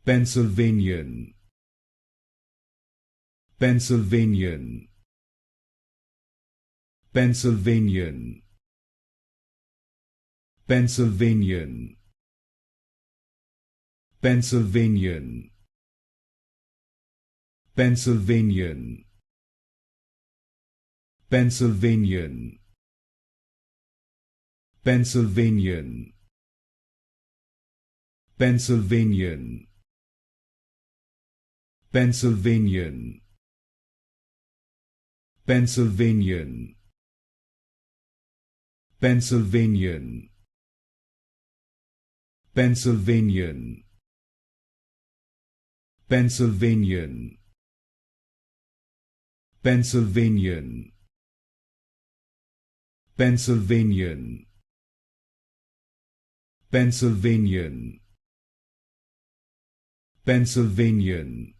Pennsylvanian, Pennsylvanian, Pennsylvanian, Pennsylvanian, Pennsylvanian, Pennsylvanian, Pennsylvanian, Pennsylvanian, Pennsylvanian, Pennsylvanian, Pennsylvanian, Pennsylvanian, Pennsylvanian, Pennsylvanian, Pennsylvanian, Pennsylvanian, Pennsylvanian, Pennsylvanian,